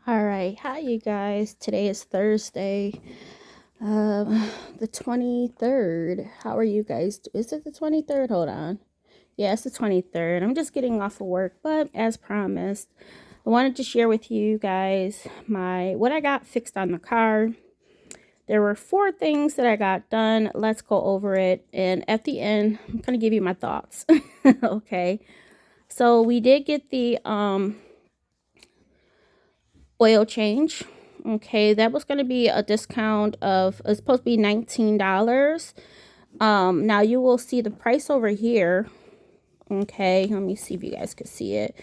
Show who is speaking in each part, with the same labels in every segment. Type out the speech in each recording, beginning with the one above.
Speaker 1: All right, hi you guys. Today is Thursday, um, the 23rd. How are you guys? Is it the 23rd? Hold on. Yeah, it's the 23rd. I'm just getting off of work, but as promised, I wanted to share with you guys what I got fixed on the car. There were 4 things that I got done. Let's go over it, and at the end, I'm gonna give you my thoughts. Okay. So we did get the oil change. Okay, that was going to be a discount of, it's supposed to be $19. Now you will see the price over here. Okay, let me see if you guys can see it.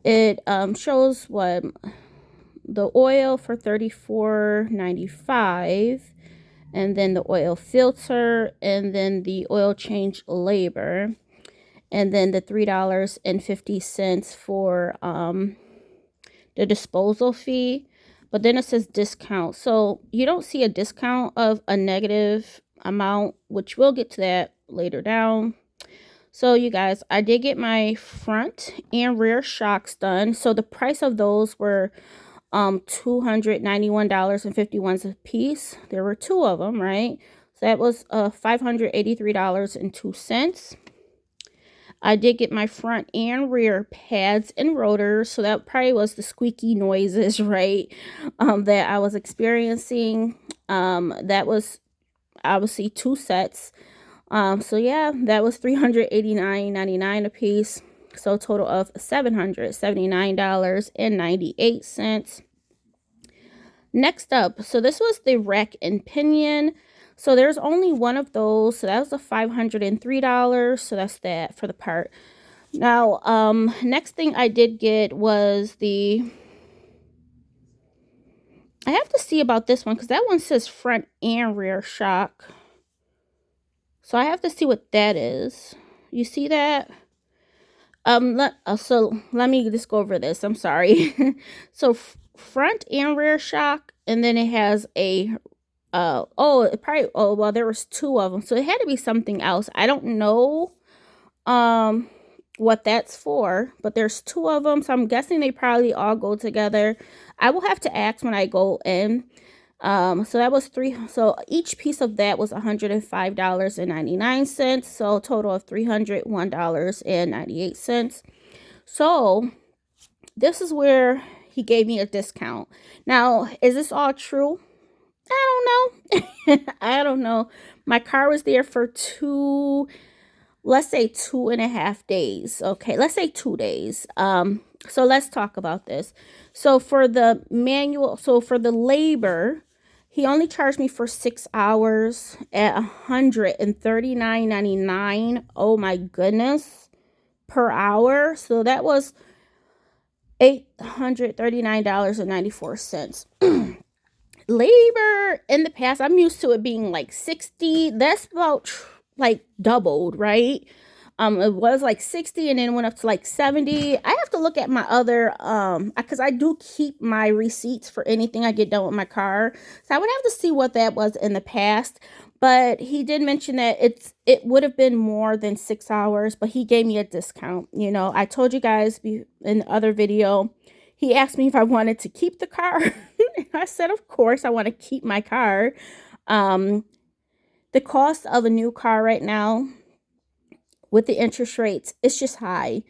Speaker 1: It shows what the oil for $34.95, and then the oil filter, and then the oil change labor, and then the $3.50 for the disposal fee. But then it says discount, so you don't see a discount of a negative amount, which we'll get to that later down. So you guys, I did get my front and rear shocks done. So the price of those were $291.51 a piece. There were 2 of them, right? So that was $583.02. I did get my front and rear pads and rotors, so that probably was the squeaky noises, right, that I was experiencing. That was obviously 2 sets. So yeah, that was $389.99 a piece. So a total of $779.98. Next up, so this was the rack and pinion. So there's only one of those. So that was a $503. So that's that for the part. Now, next thing I did get was I have to see about this one because that one says front and rear shock. So I have to see what that is. You see that? So let me just go over this. I'm sorry. So front and rear shock, and then it has a well, there was 2 of them, so it had to be something else. I don't know what that's for, but there's 2 of them, so I'm guessing they probably all go together. I will have to ask when I go in. So that was 3, so each piece of that was $105.99, so a total of $301.98. So this is where he gave me a discount. Now, is this all true? I don't know. I don't know. My car was there for 2, let's say 2.5 days. Okay, let's say 2 days. So let's talk about this. So for the labor, he only charged me for 6 hours at $139.99. Oh my goodness, per hour. So that was $839.94. Labor in the past, I'm used to it being like 60. That's about like doubled, right? It was like 60 and then went up to like 70. I have to look at my other because I do keep my receipts for anything I get done with my car. So I would have to see what that was in the past. But he did mention that it would have been more than 6 hours, but he gave me a discount. You know, I told you guys in the other video, he asked me if I wanted to keep the car. I said, of course, I want to keep my car. Um, the cost of a new car right now with the interest rates, it's just high.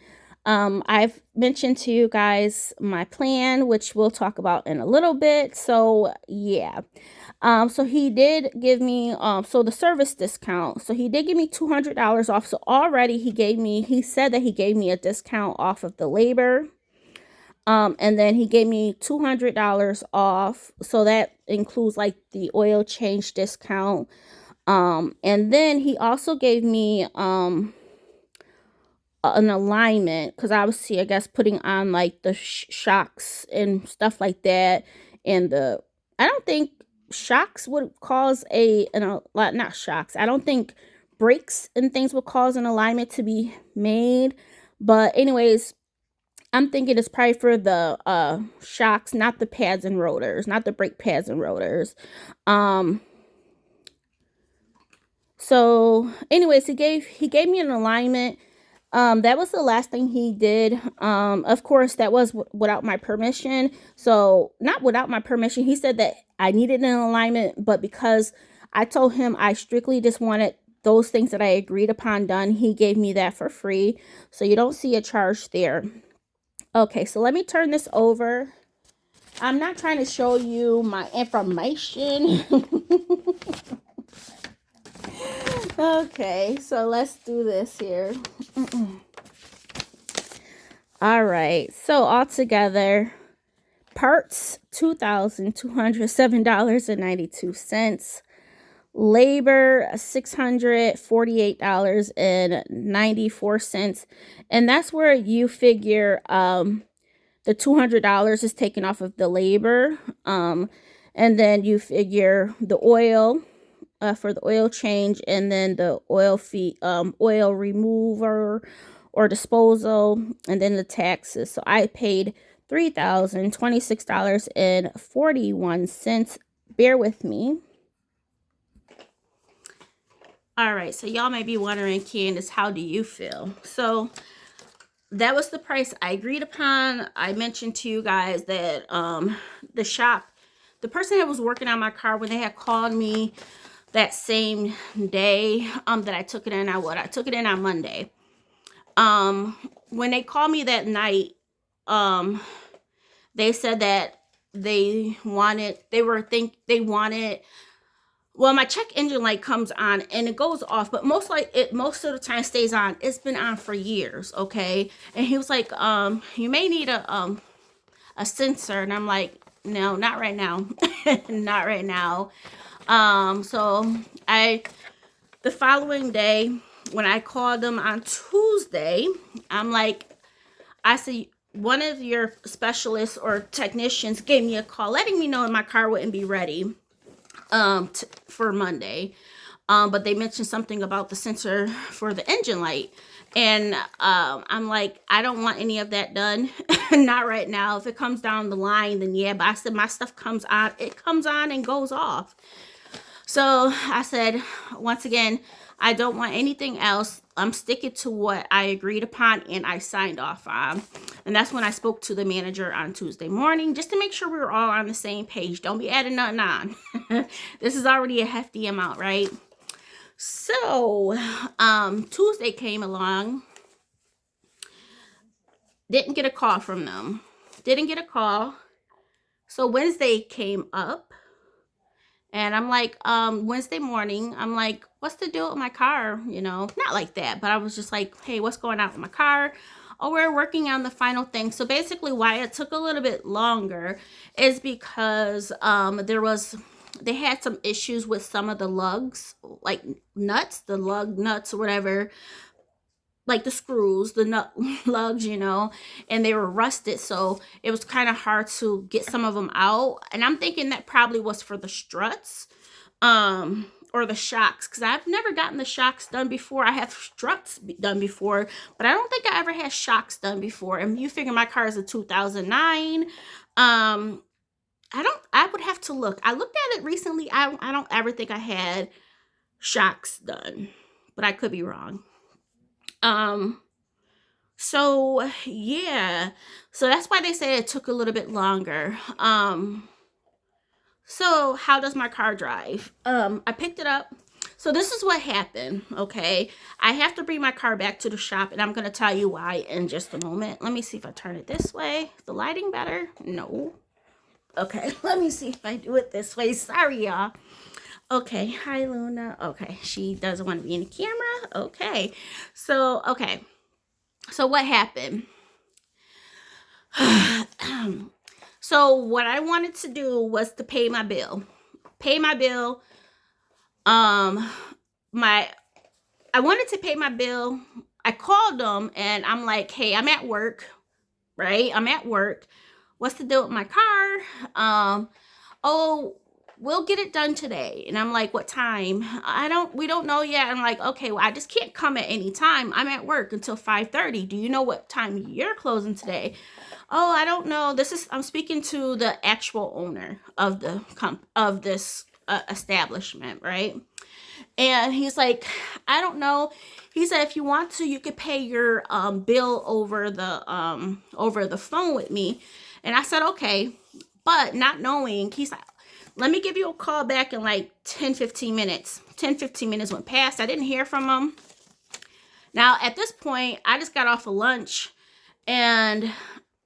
Speaker 1: I've mentioned to you guys my plan, which we'll talk about in a little bit. So yeah. So he did give me so the service discount. So he did give me $200 off. So already he said that he gave me a discount off of the labor. And then he gave me $200 off. So that includes like the oil change discount. And then he also gave me an alignment, because obviously I guess putting on like the shocks and stuff like that, and I don't think shocks would cause not shocks, I don't think brakes and things would cause an alignment to be made. But anyways, I'm thinking it's probably for the shocks, not the pads and rotors, not the brake pads and rotors. So anyways, he gave me an alignment. That was the last thing he did. Of course, that was without my permission. So, not without my permission. He said that I needed an alignment, but because I told him I strictly just wanted those things that I agreed upon done, he gave me that for free. So, you don't see a charge there. Okay, so let me turn this over. I'm not trying to show you my information. Okay, so let's do this here. All right, so altogether, parts $2,207.92. Labor $648.94, and that's where you figure the $200 is taken off of the labor, and then you figure the oil for the oil change, and then the oil fee, oil remover or disposal, and then the taxes. So I paid $3,026.41. Bear with me. All right, so y'all may be wondering, Candace, how do you feel? So that was the price I agreed upon. I mentioned to you guys that the shop, the person that was working on my car, when they had called me that same day that I took it in, I took it in on Monday. When they called me that night, they said that they wanted, well, my check engine light comes on and it goes off, but most of the time stays on. It's been on for years, okay? And he was like, you may need a sensor. And I'm like, no, not right now. Not right now. So the following day, when I called them on Tuesday, I said, one of your specialists or technicians gave me a call letting me know that my car wouldn't be ready for Monday. But they mentioned something about the sensor for the engine light. And I'm like, I don't want any of that done. Not right now. If it comes down the line, then yeah. But I said, my stuff comes on. It comes on and goes off. So I said, once again, I don't want anything else. I'm sticking to what I agreed upon and I signed off on. And that's when I spoke to the manager on Tuesday morning, just to make sure we were all on the same page. Don't be adding nothing on. This is already a hefty amount, right? So Tuesday came along. Didn't get a call from them. Didn't get a call. So Wednesday came up. And I'm like, Wednesday morning, I'm like, what's the deal with my car? You know, not like that, but I was just like, hey, what's going on with my car? Oh, we're working on the final thing. So basically why it took a little bit longer is because they had some issues with some of the lugs, like nuts, the lug nuts or whatever, like the screws, the nut lugs, you know, and they were rusted. So it was kind of hard to get some of them out. And I'm thinking that probably was for the struts, or the shocks, because I've never gotten the shocks done before. I have struts done before, but I don't think I ever had shocks done before. And you figure my car is a 2009. I would have to look. I looked at it recently. I don't ever think I had shocks done, but I could be wrong. So yeah, so that's why they say it took a little bit longer. So how does my car drive? I picked it up. So this is what happened, okay? I have to bring my car back to the shop, and I'm going to tell you why in just a moment. Let me see if I turn it this way. Is the lighting better? No. Okay, let me see if I do it this way. Sorry, y'all. Okay, hi, Luna. Okay, she doesn't want to be in the camera. Okay, so what happened? So what I wanted to do was to pay my bill. I wanted to pay my bill. I called them and I'm like, hey, I'm at work, right? I'm at work. What's the deal with my car? Oh, we'll get it done today. And I'm like, what time? We don't know yet. I'm like, okay, well, I just can't come at any time. I'm at work until 5:30. Do you know what time you're closing today? Oh, I don't know. I'm speaking to the actual owner of this establishment, right? And he's like, I don't know. He said, if you want to, you could pay your bill over the phone with me. And I said, okay. But not knowing, he's like, let me give you a call back in like 10-15 minutes. 10-15 minutes went past. I didn't hear from him. Now, at this point, I just got off of lunch and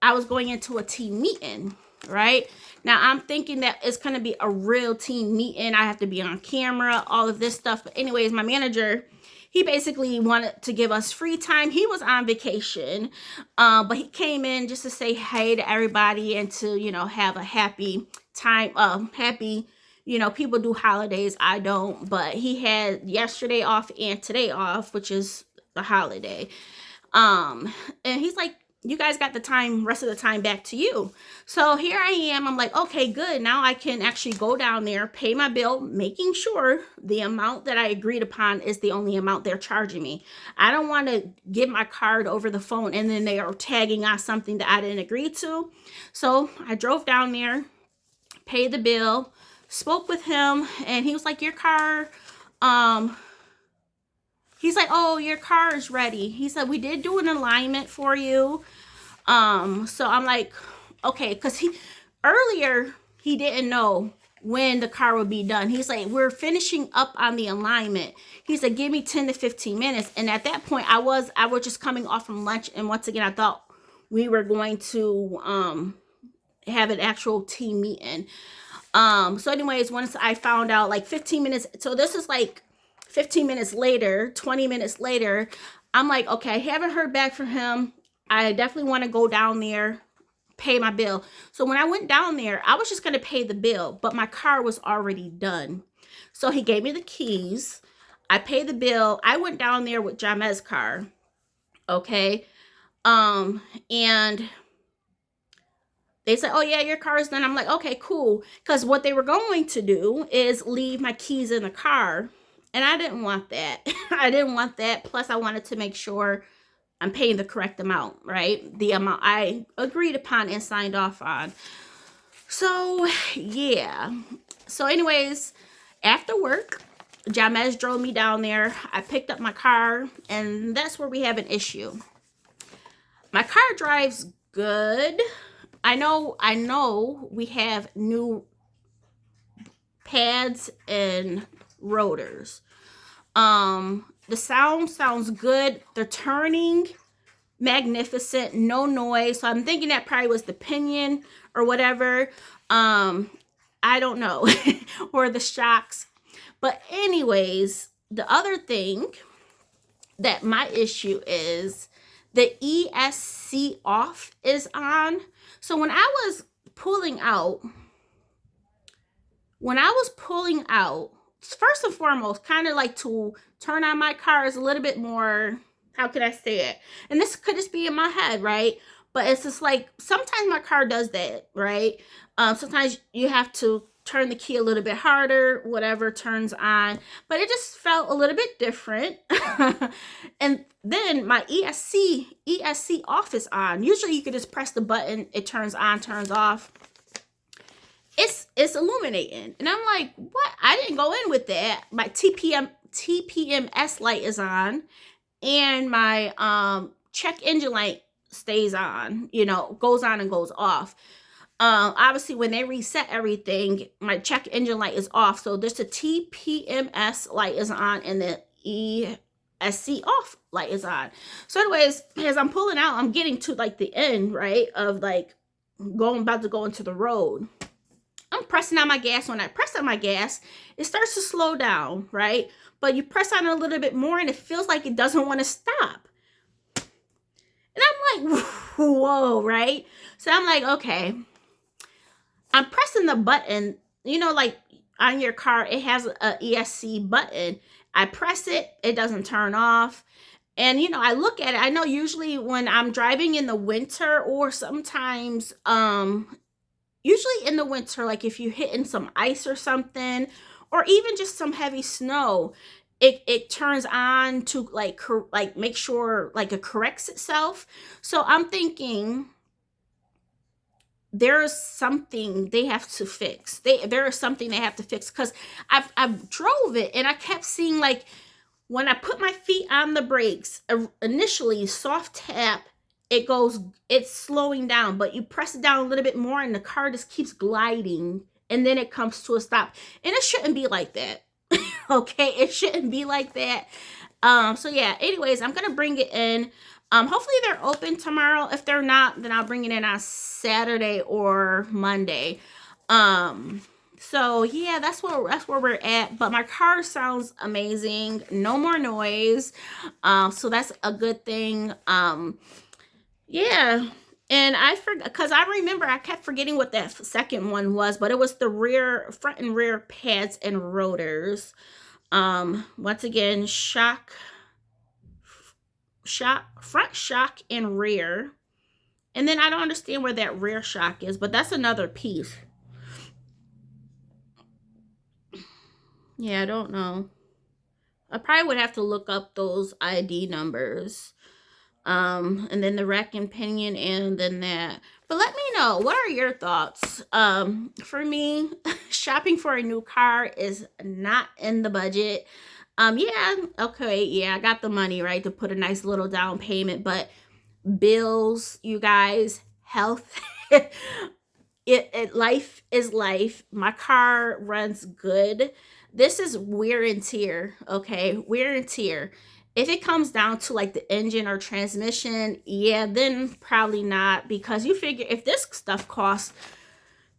Speaker 1: I was going into a team meeting, right? Now, I'm thinking that it's going to be a real team meeting. I have to be on camera, all of this stuff. But anyways, my manager, he basically wanted to give us free time. He was on vacation, but he came in just to say hey to everybody and to, have a happy time, happy, people do holidays. I don't, but he had yesterday off and today off, which is the holiday. And he's like, you guys got the time, rest of the time back to you. So here I am. I'm like, okay, good. Now I can actually go down there, pay my bill, making sure the amount that I agreed upon is the only amount they're charging me. I don't want to give my card over the phone and then they are tagging on something that I didn't agree to. So I drove down there, paid the bill, spoke with him, and he was like, your car, he's like, oh, your car is ready. He said, we did do an alignment for you. So I'm like, okay, because earlier he didn't know when the car would be done. He's like, we're finishing up on the alignment. He said, give me 10-15 minutes. And at that point, I was just coming off from lunch. And once again, I thought we were going to have an actual team meeting. So anyways, once I found out like 15 minutes, so this is like 15 minutes later, 20 minutes later, I'm like, okay, I haven't heard back from him. I definitely want to go down there, pay my bill. So when I went down there, I was just going to pay the bill, but my car was already done. So he gave me the keys. I paid the bill. I went down there with Jamez's car. Okay. And they said, oh yeah, your car is done. I'm like, okay, cool. Because what they were going to do is leave my keys in the car. And I didn't want that. I didn't want that. Plus, I wanted to make sure I'm paying the correct amount, right? The amount I agreed upon and signed off on. So, yeah. So, anyways, after work, Jamez drove me down there. I picked up my car, and that's where we have an issue. My car drives good. I know we have new pads and rotors. The sound sounds good. The turning, magnificent, no noise. So I'm thinking that probably was the pinion or whatever. I don't know. Or the shocks. But anyways, the other thing that my issue is the ESC off is on. So when I was pulling out, first and foremost, kind of like to turn on my car is a little bit more, how can I say it? And this could just be in my head, right? But it's just like, sometimes my car does that, right? Sometimes you have to turn the key a little bit harder, whatever turns on. But it just felt a little bit different. And then my ESC off is on. Usually you could just press the button, it turns on, turns off. It's illuminating. And I'm like, what? I didn't go in with that. My TPMS light is on. And my check engine light stays on. Goes on and goes off. Obviously, when they reset everything, my check engine light is off. So there's the TPMS light is on and the ESC off light is on. So anyways, as I'm pulling out, I'm getting to like the end, right, of like about to go into the road. I'm pressing on my gas. When I press on my gas, it starts to slow down, right? But you press on it a little bit more and it feels like it doesn't want to stop. And I'm like, whoa, right? So I'm like, okay. I'm pressing the button, like on your car, it has a ESC button. I press it, it doesn't turn off. And, I look at it. I know usually when I'm driving in the winter or sometimes, usually in the winter, like if you're hitting some ice or something, or even just some heavy snow, it turns on to like make sure like it corrects itself. So I'm thinking there's something they have to fix. There is something they have to fix, because I've drove it and I kept seeing, like, when I put my feet on the brakes, initially soft tap, it's slowing down, but you press it down a little bit more and the car just keeps gliding, and then it comes to a stop. And it shouldn't be like that. Okay, it shouldn't be like that. So yeah, anyways, I'm gonna bring it in. Hopefully they're open tomorrow. If they're not, then I'll bring it in on Saturday or Monday. Um, so yeah, that's where we're at. But my car sounds amazing. No more noise. So that's a good thing. Yeah. And I forgot, because I remember I kept forgetting what that second one was, but it was the rear, front and rear pads and rotors. Once again, front shock and rear. And then I don't understand where that rear shock is, but that's another piece. Yeah, I don't know. I probably would have to look up those ID numbers. And then the rack and pinion, and then that. But let me know, what are your thoughts? For me, shopping for a new car is not in the budget. Yeah, okay, yeah, I got the money, right, to put a nice little down payment, but bills, you guys, health, life is life. My car runs good. This is wear and tear, okay? Wear and tear. If it comes down to like the engine or transmission, yeah, then probably not, because you figure if this stuff costs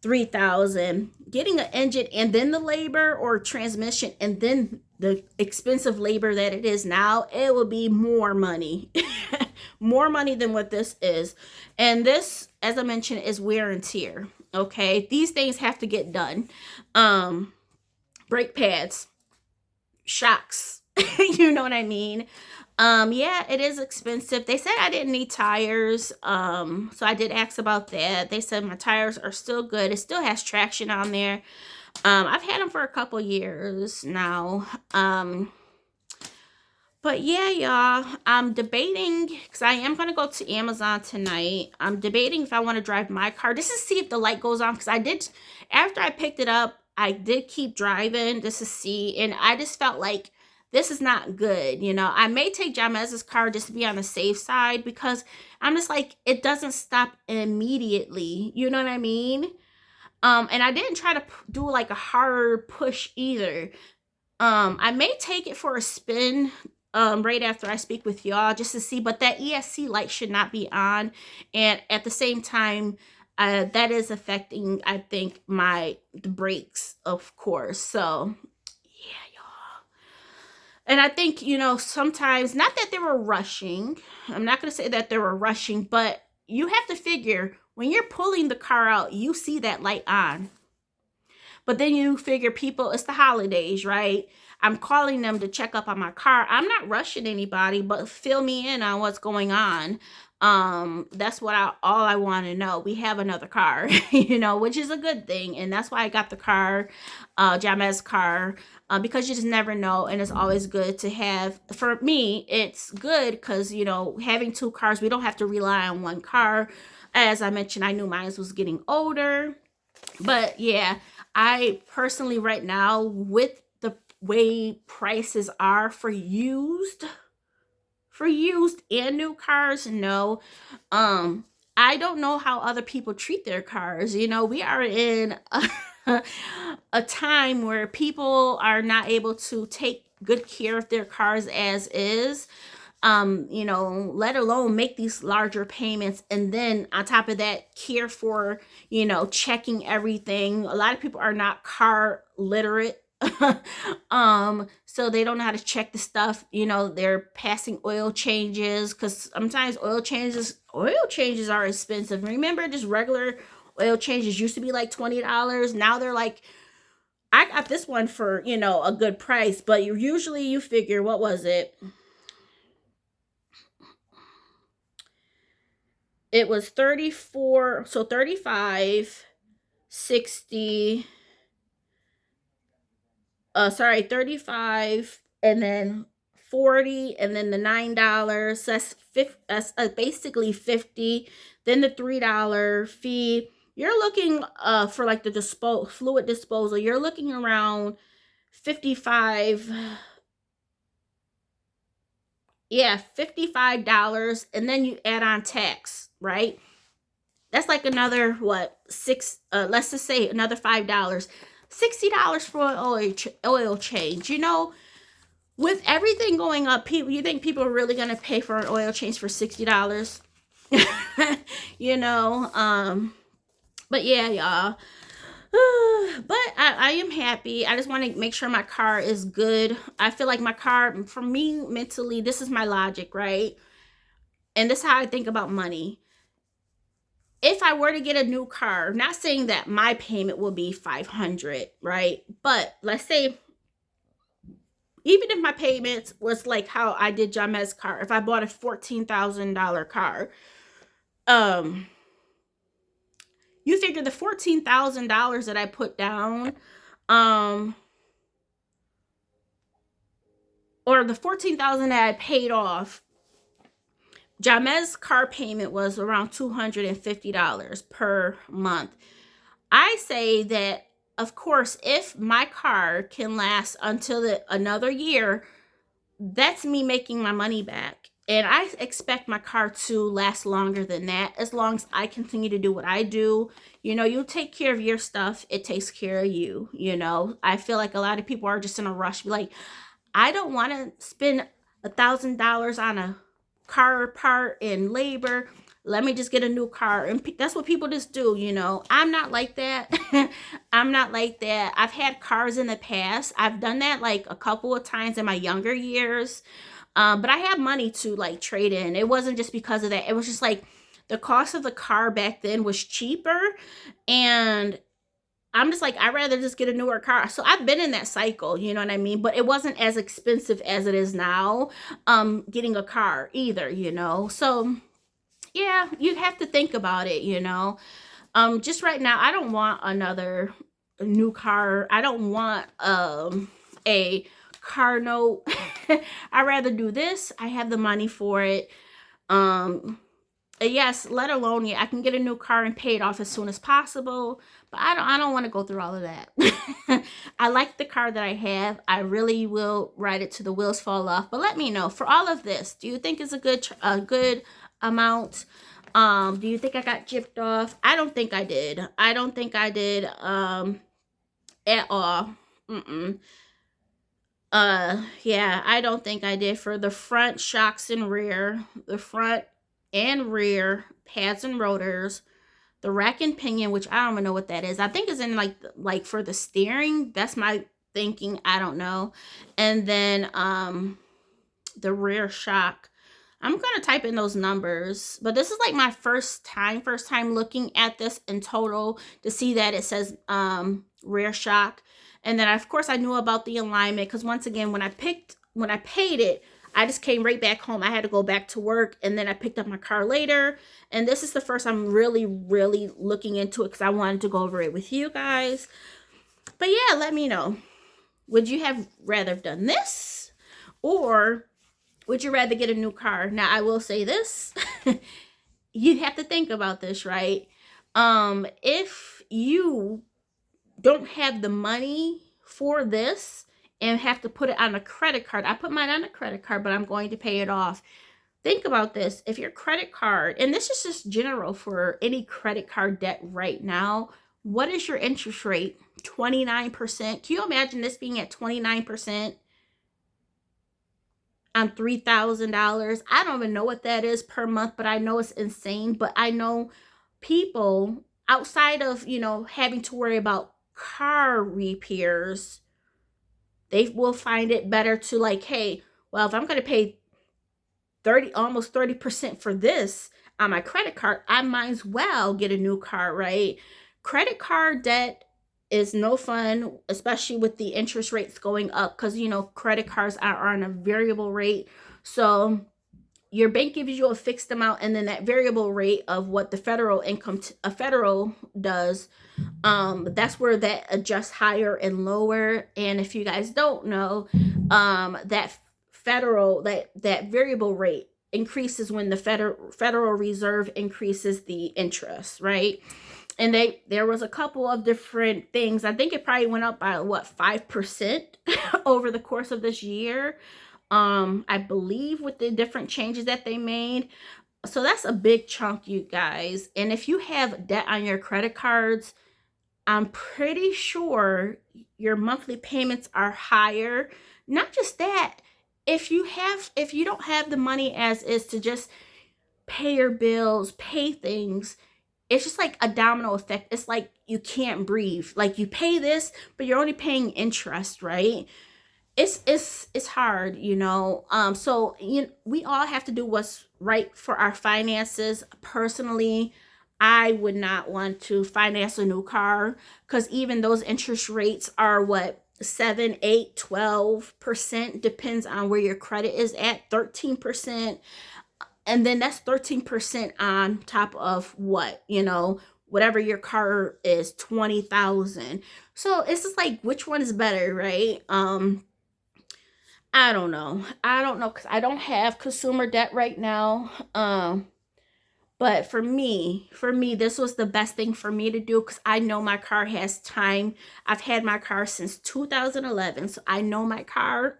Speaker 1: 3,000, getting an engine and then the labor, or transmission and then the expensive labor that it is now, it will be more money. More money than what this is. And this, as I mentioned, is wear and tear. Okay, these things have to get done. Brake pads, shocks. You know what I mean? Yeah, it is expensive. They said I didn't need tires. So I did ask about that. They said my tires are still good. It still has traction on there. I've had them for a couple years now. But yeah, y'all, I'm debating, because I am going to go to Amazon tonight. I'm debating if I want to drive my car just to see if the light goes on, because I did, after I picked it up, I did keep driving just to see, and I just felt like this is not good. I may take Jamez's car just to be on the safe side, because I'm just like, it doesn't stop immediately. You know what I mean? And I didn't try to do like a hard push either. I may take it for a spin right after I speak with y'all, just to see, but that ESC light should not be on, and at the same time, that is affecting, I think, the brakes, of course. So yeah, y'all. And I think, sometimes, not that they were rushing, I'm not going to say that they were rushing, but you have to figure, when you're pulling the car out, you see that light on. But then you figure, people, it's the holidays, right? I'm calling them to check up on my car. I'm not rushing anybody, but fill me in on what's going on. That's all I want to know. We have another car, which is a good thing. And that's why I got the car, Jamez's car, because you just never know. And it's always good to have, for me, it's good because, having two cars, we don't have to rely on one car. As I mentioned, I knew mine was getting older. But yeah, I personally, right now, with the way prices are for used and new cars, no. I don't know how other people treat their cars. We are in a time where people are not able to take good care of their cars as is. Let alone make these larger payments, and then on top of that, care for, checking everything. A lot of people are not car literate. So they don't know how to check the stuff. They're passing oil changes, because sometimes oil changes are expensive. Remember, just regular oil changes used to be like $20. Now they're like, I got this one for, a good price, but usually you figure, what was it? It was 34, so 35, 60, 35, and then 40, and then the $9. So that's basically 50. Then the $3 fee. you're looking for like the fluid disposal, you're looking around 55, yeah, $55, and then you add on tax, right? That's like another what, six, let's just say another $5. $60 for an oil change. With everything going up, people, you think people are really gonna pay for an oil change for $60? you know, but yeah, y'all. But I am happy. I just want to make sure my car is good. I feel like my car, for me mentally, this is my logic, right? And this is how I think about money. If I were to get a new car, not saying that my payment will be 500, right? But let's say even if my payments was like how I did Jamez's car, if I bought a $14,000 car, um, you figure the $14,000 that I put down, um, or the $14,000 that I paid off, Jamez's car payment was around $250 per month. I say that, of course, if my car can last until another year, that's me making my money back. And I expect my car to last longer than that, as long as I continue to do what I do. You take care of your stuff, it takes care of you. I feel like a lot of people are just in a rush. Like, I don't want to spend $1,000 on a car part and labor. Let me just get a new car. And that's what people just do. I'm not like that. I'm not like that. I've had cars in the past. I've done that like a couple of times in my younger years. But I have money to like trade in. It wasn't just because of that. It was just like the cost of the car back then was cheaper. And I'm just like, I'd rather just get a newer car. So I've been in that cycle, you know what I mean? But it wasn't as expensive as it is now, getting a car either, So yeah, you have to think about it, Just right now, I don't want another new car. I don't want a car note. I'd rather do this. I have the money for it. Yes, let alone, yeah, I can get a new car and pay it off as soon as possible. But I don't want to go through all of that. I like the car that I have. I really will ride it till the wheels fall off. But let me know, for all of this, do you think it's a good amount? Do you think I got gypped off? I don't think I did. I don't think I did at all. Yeah, I don't think I did. For the front shocks and rear, the front and rear pads and rotors, the rack and pinion, which I don't even know what that is. I think is in like for the steering. That's my thinking. I don't know. And then the rear shock. I'm gonna type in those numbers, but this is like my first time looking at this in total to see that it says rear shock. And then of course I knew about the alignment, because once again, when I paid it, I just came right back home. I had to go back to work, and then I picked up my car later. And this is the first I'm really, really looking into it, because I wanted to go over it with you guys. But yeah, let me know. Would you have rather done this, or would you rather get a new car? Now, I will say this. You have to think about this, right? If you don't have the money for this and have to put it on a credit card. I put mine on a credit card, but I'm going to pay it off. Think about this. If your credit card, and this is just general for any credit card debt right now, what is your interest rate? 29%. Can you imagine this being at 29% on $3,000? I don't even know what that is per month, but I know it's insane. But I know people outside of, having to worry about car repairs, they will find it better to like, hey, well, if I'm going to pay almost 30% for this on my credit card, I might as well get a new car, right? Credit card debt is no fun, especially with the interest rates going up, because credit cards are on a variable rate. So your bank gives you a fixed amount, and then that variable rate of what the federal federal does, that's where that adjusts higher and lower. And if you guys don't know, that variable rate increases when the Federal Reserve increases the interest, right? and there was a couple of different things. I think it probably went up by what, 5% over the course of this year. I believe with the different changes that they made. So that's a big chunk, you guys. And if you have debt on your credit cards, I'm pretty sure your monthly payments are higher. Not just that, if you don't have the money as is to just pay your bills, pay things, it's just like a domino effect. It's like you can't breathe. Like you pay this, but you're only paying interest, right? It's hard, you know. So we all have to do what's right for our finances. Personally, I would not want to finance a new car because even those interest rates are what, 7, 8, 12%, depends on where your credit is at, 13. And then that's 13% on top of what, you know, whatever your car is, 20,000. So it's just like, which one is better, right? I don't know. I don't know because I don't have consumer debt right now. But for me, this was the best thing for me to do because I know my car has time. I've had my car since 2011, so I know my car.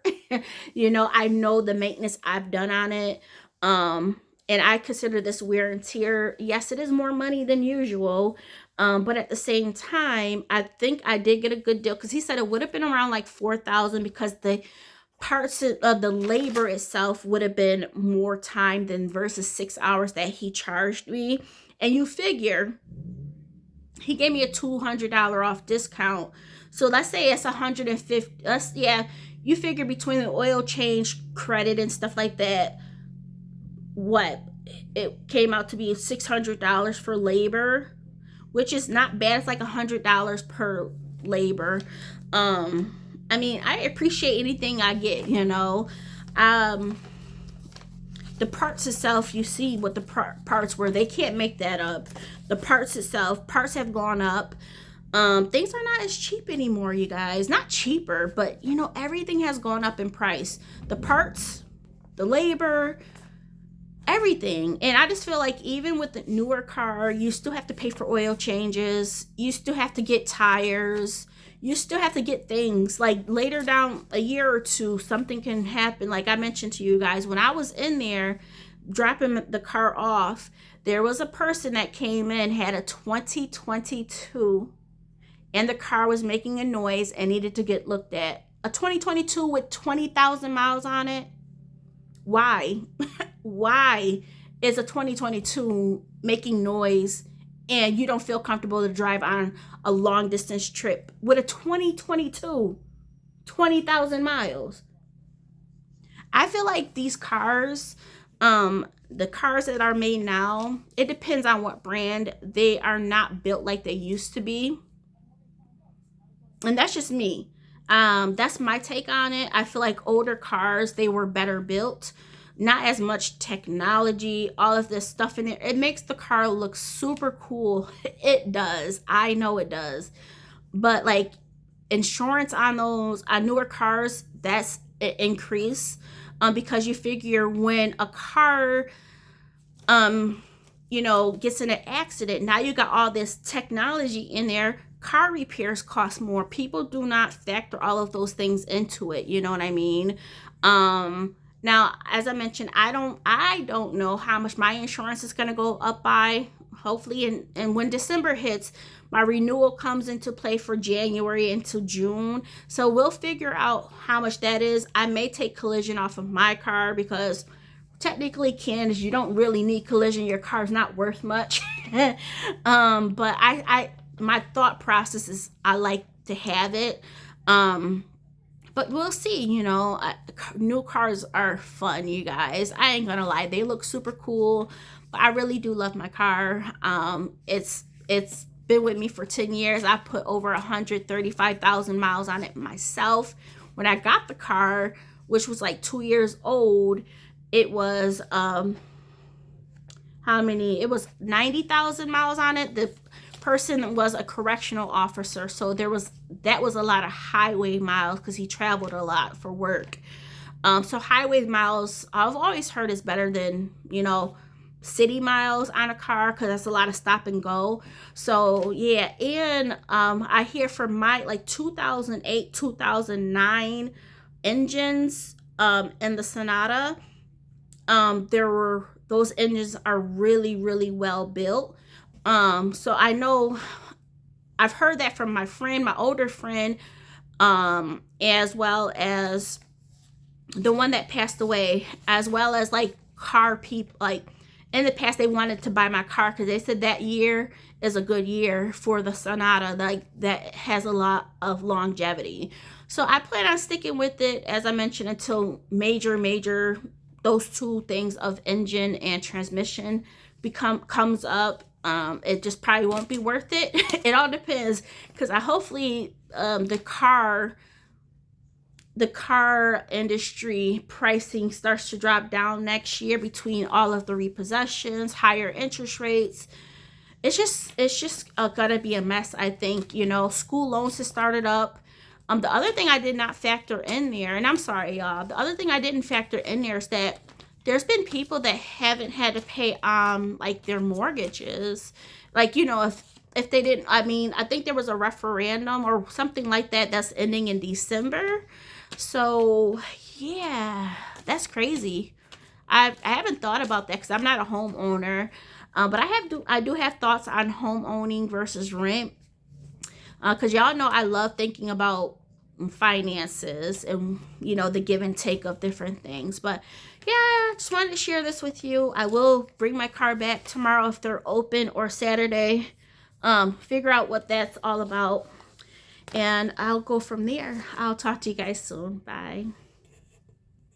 Speaker 1: You know, I know the maintenance I've done on it. And I consider this wear and tear. Yes, it is more money than usual. But at the same time, I think I did get a good deal because he said it would have been around like 4,000 because the parts of the labor itself would have been more time than versus 6 hours that he charged me. And you figure he gave me a $200 off discount. So let's say it's 150. You figure between the oil change credit and stuff like that, what it came out to be $600 for labor, which is not bad. It's like $100 per labor. I mean, I appreciate anything I get, you know. The parts itself, you see what the parts were. They can't make that up. The parts itself, parts have gone up. Things are not as cheap anymore, you guys. Not cheaper, but, you know, everything has gone up in price. The parts, the labor, everything. And I just feel like even with the newer car, you still have to pay for oil changes. You still have to get tires. You still have to get things like later down a year or two, something can happen. Like I mentioned to you guys, when I was in there dropping the car off, there was a person that came in, had a 2022, and the car was making a noise and needed to get looked at. A 2022 with 20,000 miles on it. Why? Why is a 2022 making noise and you don't feel comfortable to drive on a long distance trip with a 2022, 20,000 miles? I feel like these cars, the cars that are made now, it depends on what brand. They are not built like they used to be. And that's just me. That's my take on it. I feel like older cars, they were better built. Not as much technology, all of this stuff in it. It makes the car look super cool. It does. I know it does. But like insurance on those newer cars, that's an increase. Because you figure when a car gets in an accident, now you got all this technology in there. Car repairs cost more. People do not factor all of those things into it. You know what I mean? Now, as I mentioned, I don't know how much my insurance is going to go up by. Hopefully, and when December hits, my renewal comes into play for January into June. So we'll figure out how much that is. I may take collision off of my car because technically, Candace, you don't really need collision. Your car's not worth much. But my thought process is I like to have it. But we'll see, new cars are fun, you guys. I ain't gonna lie, they look super cool, but I really do love my car. It's been with me for 10 years. I put over 135,000 miles on it myself. When I got the car, which was like 2 years old, it was how many? It was 90,000 miles on it. The person was a correctional officer, so that was a lot of highway miles because he traveled a lot for work. So highway miles, I've always heard, is better than city miles on a car because that's a lot of stop and go. So yeah, and I hear from my like 2008 2009 engines in the Sonata, there were those engines are really really well built. So I know I've heard that from my friend, my older friend, as well as the one that passed away, as well as like car people. Like in the past, they wanted to buy my car because they said that year is a good year for the Sonata, like that has a lot of longevity. So I plan on sticking with it, as I mentioned, until major those two things of engine and transmission become comes up. It just probably won't be worth it. It all depends, because I hopefully the car industry pricing starts to drop down next year between all of the repossessions, higher interest rates. It's just gonna be a mess. I think, school loans have started up. The other thing I did not factor in there, and I'm sorry, y'all. The other thing I didn't factor in there is that there's been people that haven't had to pay like their mortgages, like if they didn't. I mean, I think there was a referendum or something like that that's ending in December. So yeah, that's crazy. I haven't thought about that because I'm not a homeowner, but I do have thoughts on home owning versus rent, because y'all know I love thinking about finances and the give and take of different things. But yeah, I just wanted to share this with you. I will bring my car back tomorrow if they're open, or Saturday. Figure out what that's all about, and I'll go from there. I'll talk to you guys soon. Bye.